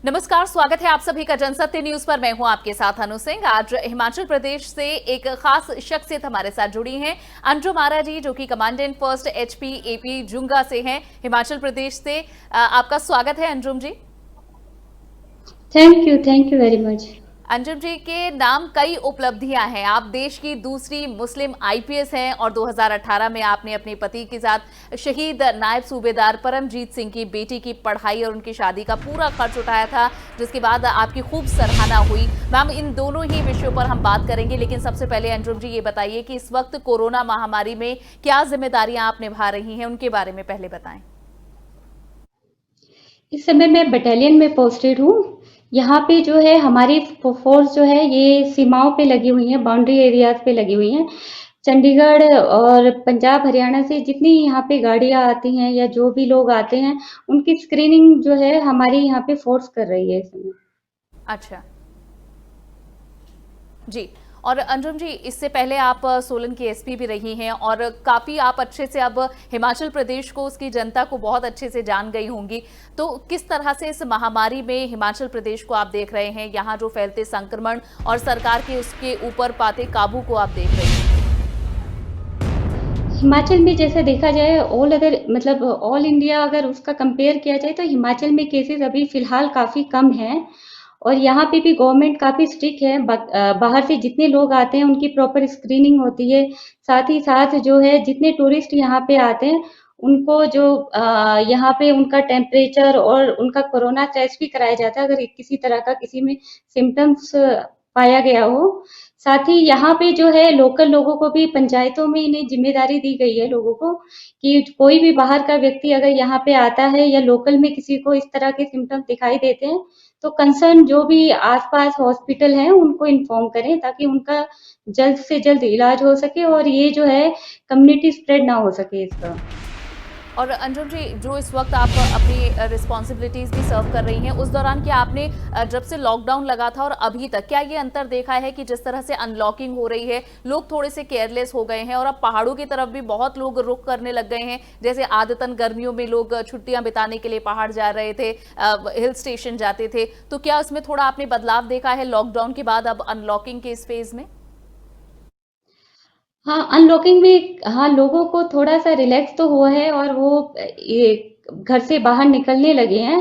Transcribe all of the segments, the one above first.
नमस्कार, स्वागत है आप सभी का जनसत्य न्यूज पर। मैं हूं आपके साथ अनु सिंह। आज हिमाचल प्रदेश से एक खास शख्सियत हमारे साथ जुड़ी हैं, अंजुम आरा जी, जो कि commandant first HP AP Junga से हैं, हिमाचल प्रदेश से। आपका स्वागत है Anjum ji. Thank you very much. Anjum ji के नाम कई उपलब्धियां हैं। आप देश की दूसरी मुस्लिम आईपीएस हैं और 2018 में आपने अपने पति के साथ शहीद नायब सूबेदार परमजीत सिंह की बेटी की पढ़ाई और उनकी शादी का पूरा खर्च उठाया था, जिसके बाद आपकी खूब सराहना हुई। मैम, इन दोनों ही विषयों पर हम बात करेंगे, लेकिन सबसे पहले अंजुम जी ये बताइए कि इस वक्त कोरोना महामारी में क्या जिम्मेदारियां आप निभा रही हैं, उनके बारे में पहले बताएं। इस समय मैं बटालियन में पोस्टेड हूँ। यहाँ पे जो है हमारी फोर्स जो है ये सीमाओं पे लगी हुई है, बाउंड्री एरियाज पे लगी हुई है। चंडीगढ़ और पंजाब हरियाणा से जितनी यहाँ पे गाड़ियाँ आती हैं या जो भी लोग आते हैं, उनकी स्क्रीनिंग जो है हमारी यहाँ पे फोर्स कर रही है इस समय। अच्छा जी। और अंजुम जी, इससे पहले आप सोलन की एसपी भी रही हैं और काफी आप अच्छे से अब हिमाचल प्रदेश को, उसकी जनता को बहुत अच्छे से जान गई होंगी। तो किस तरह से इस महामारी में हिमाचल प्रदेश को आप देख रहे हैं, यहाँ जो फैलते संक्रमण और सरकार के उसके ऊपर पाते काबू को आप देख रहे हैं? हिमाचल में जैसे देखा जाए ऑल अदर मतलब ऑल इंडिया अगर उसका कंपेयर किया जाए तो हिमाचल में केसेस अभी फिलहाल काफ़ी कम हैं और यहाँ पे भी गवर्नमेंट काफ़ी स्ट्रिक्ट है। बाहर से जितने लोग आते हैं उनकी प्रॉपर स्क्रीनिंग होती है। साथ ही साथ जो है जितने टूरिस्ट यहाँ पे आते हैं उनको जो यहाँ पे उनका टेम्परेचर और उनका कोरोना टेस्ट भी कराया जाता है अगर किसी तरह का किसी में सिम्टम्स पाया गया हो। साथ ही यहाँ पे जो है लोकल लोगों को भी पंचायतों में इन्हें जिम्मेदारी दी गई है लोगों को कि कोई भी बाहर का व्यक्ति अगर यहाँ पे आता है या लोकल में किसी को इस तरह के सिम्टम्स दिखाई देते हैं तो कंसर्न जो भी आसपास हॉस्पिटल हैं उनको इन्फॉर्म करें ताकि उनका जल्द से जल्द इलाज हो सके और ये जो है कम्युनिटी स्प्रेड ना हो सके इसका। और अंजुम जी, जो इस वक्त आप अपनी रिस्पॉन्सिबिलिटीज भी सर्व कर रही हैं, उस दौरान क्या आपने जब से लॉकडाउन लगा था और अभी तक क्या ये अंतर देखा है कि जिस तरह से अनलॉकिंग हो रही है, लोग थोड़े से केयरलेस हो गए हैं और अब पहाड़ों की तरफ भी बहुत लोग रुख करने लग गए हैं? जैसे आदतन गर्मियों में लोग छुट्टियां बिताने के लिए पहाड़ जा रहे थे, हिल स्टेशन जाते थे, तो क्या उसमें थोड़ा आपने बदलाव देखा है लॉकडाउन के बाद अब अनलॉकिंग के इस फेज में? हाँ, अनलॉकिंग में हाँ, लोगों को थोड़ा-सा रिलैक्स तो हुआ है और वो ये घर से बाहर निकलने लगे हैं।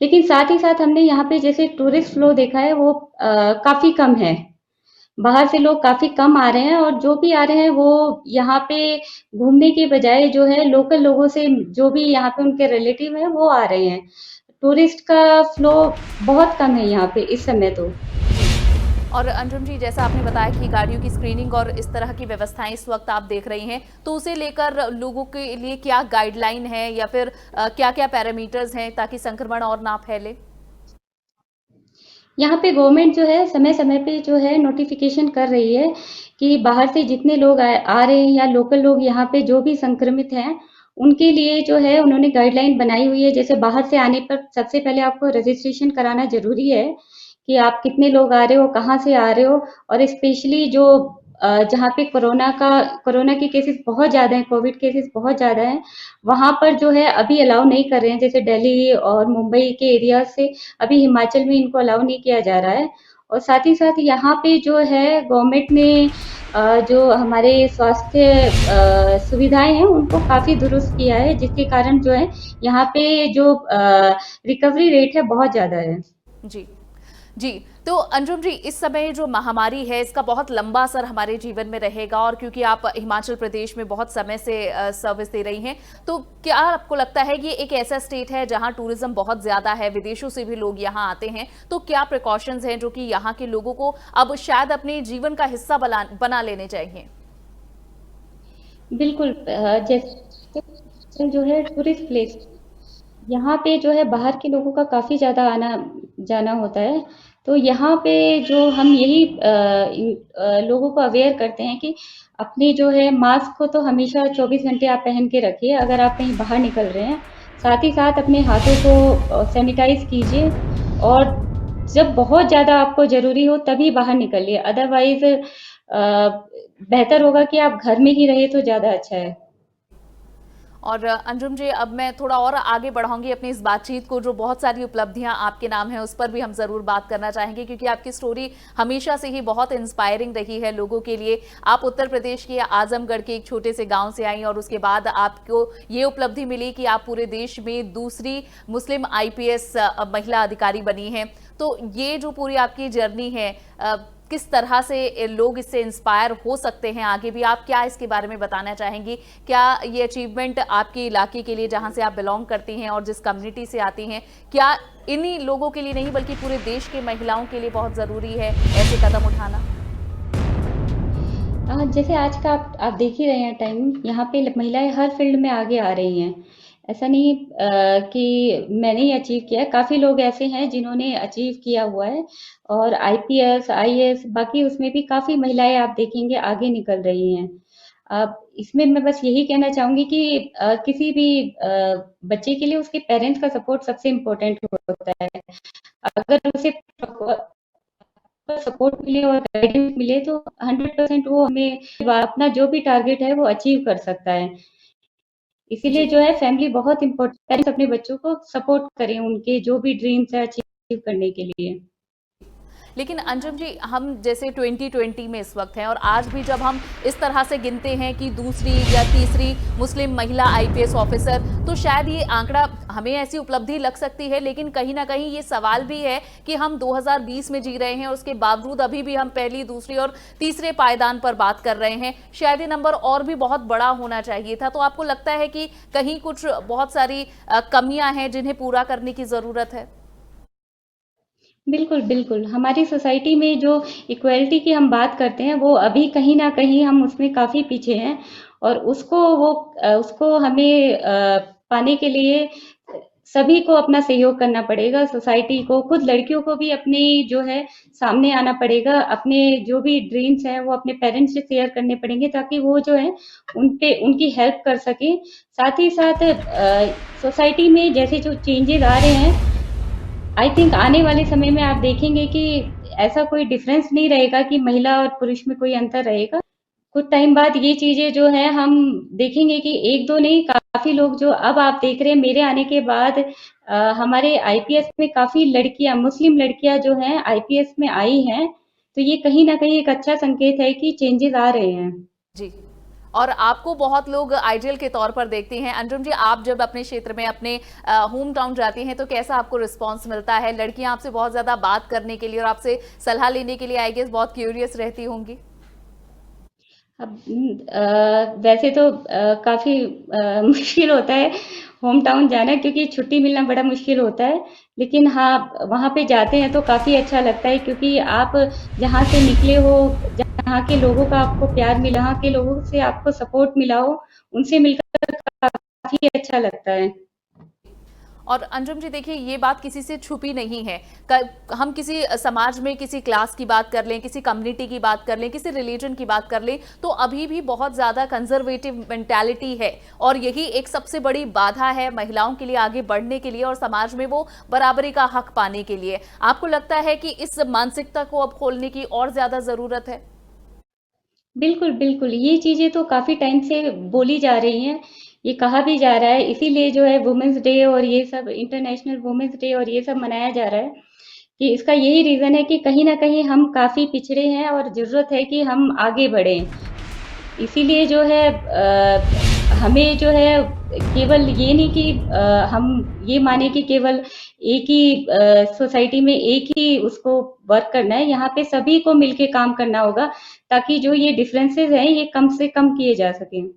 लेकिन साथ ही साथ हमने यहाँ पे जैसे टूरिस्ट फ्लो देखा है वो काफ़ी कम है। बाहर से लोग काफ़ी कम आ रहे हैं और जो भी आ रहे हैं वो यहाँ पे घूमने के बजाय जो है लोकल लोगों से जो भी यहाँ पे उनके रिलेटिव हैं वो आ रहे हैं। टूरिस्ट का फ्लो बहुत कम है यहाँ पे इस समय तो। और अंजुम जी, जैसा आपने बताया कि गाड़ियों की स्क्रीनिंग और इस तरह की व्यवस्थाएं इस वक्त आप देख रही हैं, तो उसे लेकर लोगों के लिए क्या गाइडलाइन है या फिर क्या-क्या पैरामीटर्स हैं ताकि संक्रमण और ना फैले? यहाँ पे गवर्नमेंट जो है समय-समय पे जो है नोटिफिकेशन कर रही है कि बाहर से जितने लोग आ रहे हैं या लोकल लोग यहाँ पे जो भी संक्रमित हैं, उनके लिए जो है उन्होंने गाइडलाइन बनाई हुई है। जैसे बाहर से आने पर सबसे पहले आपको रजिस्ट्रेशन कराना ज़रूरी है कि आप कितने लोग आ रहे हो, कहाँ से आ रहे हो और स्पेशली जो जहाँ पे कोरोना के केसेस बहुत ज़्यादा हैं, कोविड केसेस बहुत ज़्यादा हैं, वहाँ पर जो है अभी अलाउ नहीं कर रहे हैं। जैसे दिल्ली और मुंबई के एरिया से अभी हिमाचल में इनको अलाउ नहीं किया जा रहा है और साथ ही साथ यहाँ पे जो है गवर्नमेंट ने जो हमारे स्वास्थ्य सुविधाएं हैं उनको काफ़ी दुरुस्त किया है जिसके कारण जो है यहाँ पे जो रिकवरी रेट है बहुत ज़्यादा है। जी जी। तो अंजुम जी, इस समय जो महामारी है इसका बहुत लंबा असर हमारे जीवन में रहेगा और क्योंकि आप हिमाचल प्रदेश में बहुत समय से सर्विस दे रही हैं, तो क्या आपको लगता है कि ये एक ऐसा स्टेट है जहां टूरिज्म बहुत ज्यादा है, विदेशों से भी लोग यहां आते हैं, तो क्या प्रिकॉशंस हैं जो कि यहाँ के लोगों को अब शायद अपने जीवन का हिस्सा बना लेने चाहिए? बिल्कुल जैसे जो है टूरिस्ट प्लेस यहाँ पे जो है बाहर के लोगों का काफ़ी ज़्यादा आना जाना होता है। तो यहाँ पे जो हम यही लोगों को अवेयर करते हैं कि अपने जो है मास्क को तो हमेशा 24 घंटे आप पहन के रखिए अगर आप कहीं बाहर निकल रहे हैं। साथ ही साथ अपने हाथों को सैनिटाइज़ कीजिए और जब बहुत ज़्यादा आपको ज़रूरी हो तभी बाहर निकलिए। अदरवाइज़ बेहतर होगा कि आप घर में ही रहिए तो ज़्यादा अच्छा है। और अंजुम जी, अब मैं थोड़ा और आगे बढ़ाऊंगी अपनी इस बातचीत को। जो बहुत सारी उपलब्धियां आपके नाम है उस पर भी हम जरूर बात करना चाहेंगे, क्योंकि आपकी स्टोरी हमेशा से ही बहुत इंस्पायरिंग रही है लोगों के लिए। आप उत्तर प्रदेश के आजमगढ़ के एक छोटे से गांव से आई और उसके बाद आपको ये उपलब्धि मिली कि आप पूरे देश में दूसरी मुस्लिम आईपीएस महिला अधिकारी बनी हैं। तो ये जो पूरी आपकी जर्नी है, किस तरह से लोग इससे इंस्पायर हो सकते हैं आगे भी, आप क्या इसके बारे में बताना चाहेंगी? क्या ये अचीवमेंट आपके इलाके के लिए, जहां से आप बिलोंग करती हैं और जिस कम्युनिटी से आती हैं, क्या इन्हीं लोगों के लिए नहीं बल्कि पूरे देश के महिलाओं के लिए बहुत जरूरी है ऐसे कदम उठाना? जैसे आज का आप देख ही रहे हैं टाइम, यहाँ पे महिलाएं हर फील्ड में आगे आ रही हैं। ऐसा नहीं कि मैंने ही अचीव किया है, काफी लोग ऐसे हैं जिन्होंने अचीव किया हुआ है। और आईपीएस, आईएएस, बाकी उसमें भी काफी महिलाएं आप देखेंगे आगे निकल रही हैं। इसमें मैं बस यही कहना चाहूंगी कि किसी भी बच्चे के लिए उसके पेरेंट्स का सपोर्ट सबसे इम्पोर्टेंट होता है। अगर उसे सपोर्ट मिले और गाइडेंस मिले तो 100% वो हमें अपना जो भी टारगेट है वो अचीव कर सकता है। इसीलिए जी। जो है फैमिली बहुत इम्पोर्टेंट, पेरेंट्स अपने बच्चों को सपोर्ट करें उनके जो भी ड्रीम्स है अचीव करने के लिए। लेकिन अंजुम जी, हम जैसे 2020 में इस वक्त हैं और आज भी जब हम इस तरह से गिनते हैं कि दूसरी या तीसरी मुस्लिम महिला आईपीएस ऑफिसर, तो शायद ये आंकड़ा हमें ऐसी उपलब्धि लग सकती है, लेकिन कहीं ना कहीं ये सवाल भी है कि हम 2020 में जी रहे हैं और उसके बावजूद अभी भी हम पहली, दूसरी और तीसरे पायदान पर बात कर रहे हैं। शायद ये नंबर और भी बहुत बड़ा होना चाहिए था। तो आपको लगता है कि कहीं कुछ बहुत सारी कमियां हैं जिन्हें पूरा करने की जरूरत है? बिल्कुल, बिल्कुल। हमारी सोसाइटी में जो इक्वालिटी की हम बात करते हैं, वो अभी कहीं न कहीं हम उसमें काफ़ी पीछे हैं और उसको हमें पाने के लिए सभी को अपना सहयोग करना पड़ेगा, सोसाइटी को, खुद लड़कियों को भी अपनी जो है सामने आना पड़ेगा, अपने जो भी ड्रीम्स हैं, वो अपने पेरेंट्स से शेयर करने पड़ेंगे ताकि वो जो है, उनकी हेल्प कर सकें। साथ ही साथ सोसाइटी में जैसे जो चेंजेज़ आ रहे हैं, आई थिंक आने वाले समय में आप देखेंगे कि ऐसा कोई डिफरेंस नहीं रहेगा कि महिला और पुरुष में कोई अंतर रहेगा। कुछ टाइम बाद ये चीजें जो है हम देखेंगे कि एक दो नहीं, काफी लोग जो अब आप देख रहे हैं मेरे आने के बाद हमारे आईपीएस में काफी लड़कियां, मुस्लिम लड़कियां जो हैं आईपीएस में आई हैं। तो ये कहीं ना कहीं एक अच्छा संकेत है कि चेंजेस आ रहे हैं। जी। और आपको बहुत लोग आइडियल के तौर पर देखते हैं। अंजुम जी, आप जब अपने क्षेत्र में, अपने होम टाउन जाती हैं, तो कैसा आपको रिस्पांस मिलता है? लड़कियां आपसे बहुत ज्यादा बात करने के लिए और आपसे सलाह लेने के लिए आई गेस बहुत क्यूरियस रहती होंगी। अब वैसे तो काफ़ी मुश्किल होता है होम टाउन जाना, क्योंकि छुट्टी मिलना बड़ा मुश्किल होता है। लेकिन हाँ, वहाँ पे जाते हैं तो काफ़ी अच्छा लगता है, क्योंकि आप जहाँ से निकले हो, जहाँ के लोगों का आपको प्यार मिला, वहाँ के लोगों से आपको सपोर्ट मिला हो, उनसे मिलकर काफ़ी अच्छा लगता है। और अंजुम जी, देखिए, ये बात किसी से छुपी नहीं है। हम किसी समाज में किसी क्लास की बात कर लें, किसी कम्युनिटी की बात कर लें, किसी रिलीजन की बात कर लें, तो अभी भी बहुत ज्यादा कंजर्वेटिव मेंटालिटी है और यही एक सबसे बड़ी बाधा है महिलाओं के लिए आगे बढ़ने के लिए और समाज में वो बराबरी का हक पाने के लिए। आपको लगता है कि इस मानसिकता को अब खोलने की और ज्यादा जरूरत है? बिल्कुल, बिल्कुल। ये चीज़ें तो काफ़ी टाइम से बोली जा रही हैं, ये कहा भी जा रहा है, इसीलिए जो है वुमेन्स डे और ये सब, इंटरनेशनल वुमेन्स डे और ये सब मनाया जा रहा है, कि इसका यही रीज़न है कि कहीं न कहीं हम काफ़ी पिछड़े हैं और ज़रूरत है कि हम आगे बढ़ें। इसीलिए जो है हमें जो है केवल ये नहीं कि हम ये माने कि केवल एक ही सोसाइटी में एक ही उसको वर्क करना है, यहाँ पे सभी को मिलके काम करना होगा, ताकि जो ये डिफरेंसेस हैं ये कम से कम किए जा सकें।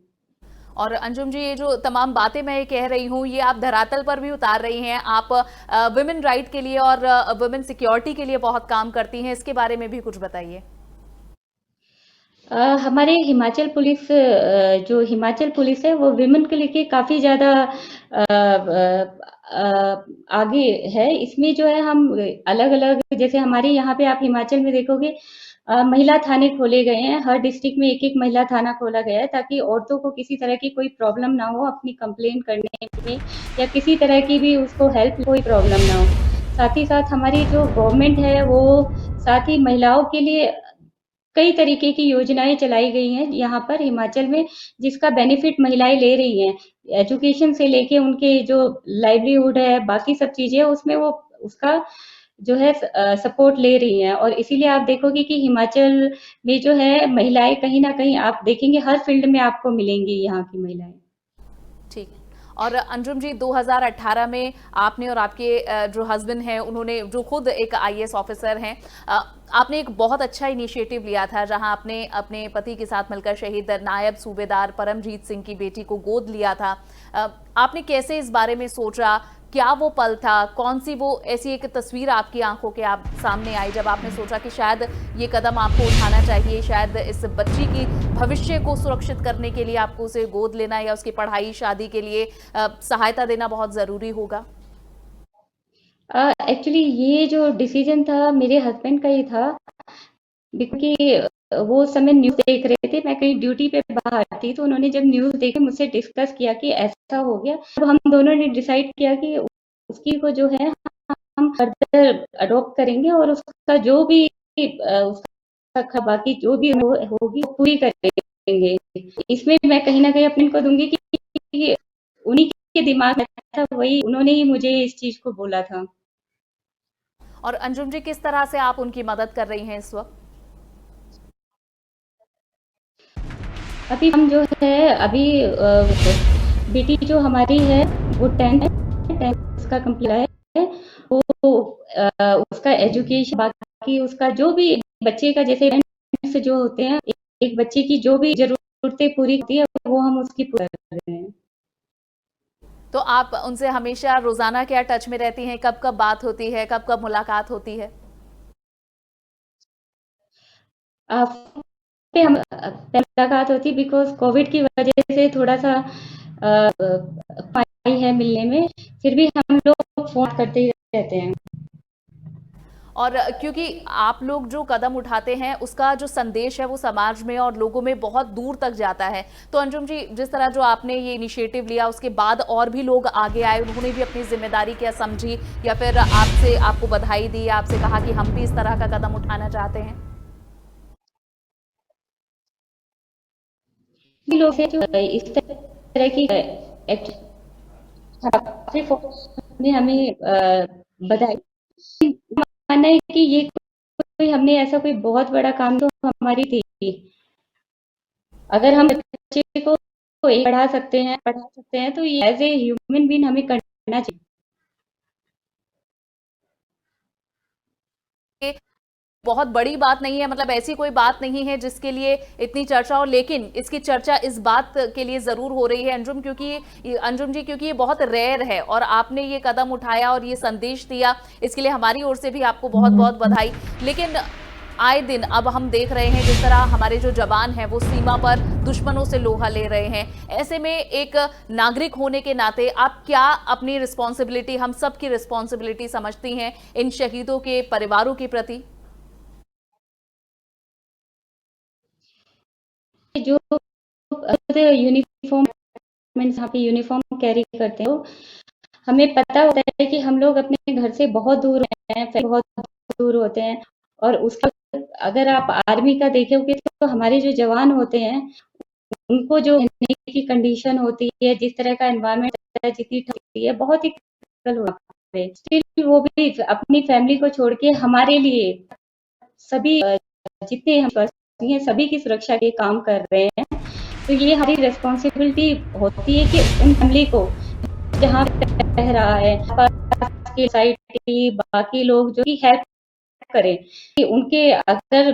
और अंजुम जी, ये जो तमाम बातें मैं कह रही हूँ, ये आप धरातल पर भी उतार रही हैं। आप वुमेन राइट के लिए और वुमेन सिक्योरिटी के लिए बहुत काम करती हैं, इसके बारे में भी कुछ बताइए। हमारे हिमाचल पुलिस, जो हिमाचल पुलिस है वो विमेन को लेके काफ़ी ज़्यादा आगे है। इसमें जो है हम अलग-अलग, जैसे हमारे यहाँ पे आप हिमाचल में देखोगे महिला थाने खोले गए हैं, हर डिस्ट्रिक्ट में एक-एक महिला थाना खोला गया है, ताकि औरतों को किसी तरह की कोई प्रॉब्लम ना हो अपनी कंप्लेन करने में, या किसी तरह की भी उसको हेल्प, कोई प्रॉब्लम ना हो। साथ ही साथ हमारी जो गवर्नमेंट है वो साथ ही महिलाओं के लिए कई तरीके की योजनाएं चलाई गई हैं यहाँ पर हिमाचल में, जिसका बेनिफिट महिलाएं ले रही हैं। एजुकेशन से लेके उनके जो लाइवलीहुड है, बाकी सब चीजें उसमें वो उसका जो है सपोर्ट ले रही हैं। और इसीलिए आप देखोगे कि हिमाचल में जो है महिलाएं कहीं ना कहीं आप देखेंगे हर फील्ड में आपको मिलेंगी यहाँ की महिलाएं। ठीक है। और अंजुम जी, 2018 में आपने और आपके जो हस्बैंड हैं उन्होंने, जो खुद एक आईएएस ऑफिसर हैं, आपने एक बहुत अच्छा इनिशिएटिव लिया था जहां आपने अपने पति के साथ मिलकर शहीद नायब सूबेदार परमजीत सिंह की बेटी को गोद लिया था। आपने कैसे इस बारे में सोचा? क्या वो पल था? कौन सी वो ऐसी एक तस्वीर आपकी आंखों के आप सामने आई जब आपने सोचा कि शायद ये कदम आपको उठाना चाहिए, शायद इस बच्ची की भविष्य को सुरक्षित करने के लिए आपको उसे गोद लेना या उसकी पढ़ाई शादी के लिए सहायता देना बहुत जरूरी होगा? एक्चुअली ये जो डिसीजन था मेरे हस्बैंड का ही था, क्योंकि वो उस समय न्यूज़ देख रहे थे, मैं कहीं ड्यूटी पे बाहर थी, तो उन्होंने जब न्यूज़ देखी मुझसे डिस्कस किया कि ऐसा हो गया। तब हम दोनों ने डिसाइड किया कि उसकी को जो है हम फर्दर अडॉप्ट करेंगे और उसका जो भी उसका बाकी जो भी होगी वो पूरी करेंगे। इसमें मैं कहीं ना कहीं अपने को दूंगी कि उन्हीं के दिमाग में था, वही उन्होंने ही मुझे इस चीज को बोला था। और अंजुम जी, किस तरह से आप उनकी मदद कर रही हैं इस वक्त? अभी हम जो है अभी बेटी जो हमारी है वो 10th उसका कंप्लीट है। वो उसका एजुकेशन, बाकी उसका जो भी बच्चे का जैसे parents जो होते हैं, एक बच्चे की जो भी जरूरतें पूरी होती है वो हम उसकी पूरा कर रहे हैं। तो आप उनसे हमेशा रोजाना क्या टच में रहती हैं? कब कब बात होती है, कब कब मुलाकात होती है? पे हम मुलाकात होती, बिकॉज कोविड की वजह से थोड़ा सा पाई है मिलने में, फिर भी हम लोग फोन करते ही रहते हैं। और क्योंकि आप लोग जो कदम उठाते हैं उसका जो संदेश है वो समाज में और लोगों में बहुत दूर तक जाता है। तो अंजुम जी, जिस तरह जो आपने ये इनिशिएटिव लिया उसके बाद और भी लोग आगे आए, उन्होंने भी अपनी जिम्मेदारी क्या समझी या फिर आपको बधाई दी, आपसे कहा कि हम भी इस तरह का कदम उठाना चाहते हैं? लोग हैं जो इस तरह की ने हमें बधाई, मानना है कि ये कोई हमने ऐसा कोई बहुत बड़ा काम तो हमारी थी। अगर हम बच्चे को पढ़ा सकते हैं तो ये एज ए ह्यूमन बीइंग हमें करना चाहिए। बहुत बड़ी बात नहीं है, मतलब ऐसी कोई बात नहीं है जिसके लिए इतनी चर्चा हो, लेकिन इसकी चर्चा इस बात के लिए जरूर हो रही है अंजुम, क्योंकि ये बहुत रेयर है और आपने ये कदम उठाया और ये संदेश दिया, इसके लिए हमारी ओर से भी आपको बहुत बहुत बधाई। लेकिन आए दिन अब हम देख रहे हैं जिस तरह हमारे जो जवान हैं वो सीमा पर दुश्मनों से लोहा ले रहे हैं। ऐसे में एक नागरिक होने के नाते आप क्या अपनी रिस्पॉन्सिबिलिटी, हम सब की रिस्पॉन्सिबिलिटी समझती हैं इन शहीदों के परिवारों के प्रति? जो यूनिफॉर्म, जहाँ पे यूनिफॉर्म कैरी करते हो, हमें पता होता है कि हम लोग अपने घर से बहुत दूर हैं, बहुत दूर होते हैं। और उसका अगर आप आर्मी का देखोगे तो हमारे जो जवान होते हैं उनको जो रहने की कंडीशन होती है, जिस तरह का एनवायरनमेंट होता है, जितनी ठंड होती है, बहुत ही क्रिटिकल होता है। स्टिल वो भी अपनी फैमिली को छोड़ के हमारे लिए सभी जितने हम हैं सभी की सुरक्षा के काम कर रहे हैं। तो ये हमारी रिस्पॉन्सिबिलिटी होती है कि उन फैमिली को जहाँ रह रहा है की सोसाइटी, बाकी लोग जो कि हेल्प करें, कि उनके अगर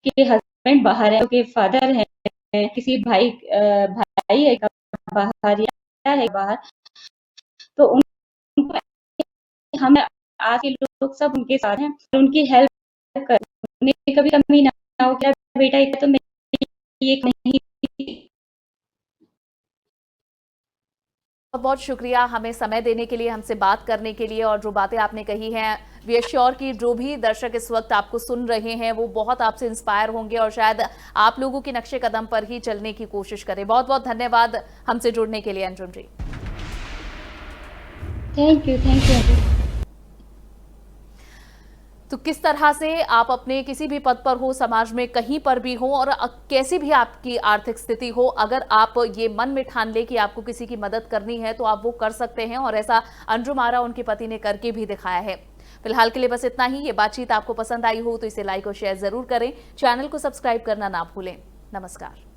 के हस्बैंड बाहर है, उनके फादर हैं, किसी भाई है बाहर या है बाहर, तो उनको हम आज के लोग सब उनके साथ हैं और उनकी हेल्प कर, उन्हें कभी कमी ना हो क्या बेटा इतना तो मैं ये नहीं। बहुत बहुत शुक्रिया हमें समय देने के लिए, हमसे बात करने के लिए, और जो बातें आपने कही हैं वी आर श्योर कि जो भी दर्शक इस वक्त आपको सुन रहे हैं वो बहुत आपसे इंस्पायर होंगे और शायद आप लोगों के नक्शे कदम पर ही चलने की कोशिश करें। बहुत बहुत धन्यवाद हमसे जुड़ने के लिए अंजुम जी। Thank you. तो किस तरह से आप अपने किसी भी पद पर हो, समाज में कहीं पर भी हो और कैसी भी आपकी आर्थिक स्थिति हो, अगर आप ये मन में ठान ले कि आपको किसी की मदद करनी है तो आप वो कर सकते हैं, और ऐसा अंजुम आरा उनके पति ने करके भी दिखाया है। फिलहाल के लिए बस इतना ही। ये बातचीत आपको पसंद आई हो तो इसे लाइक और शेयर जरूर करें। चैनल को सब्सक्राइब करना ना भूलें। नमस्कार।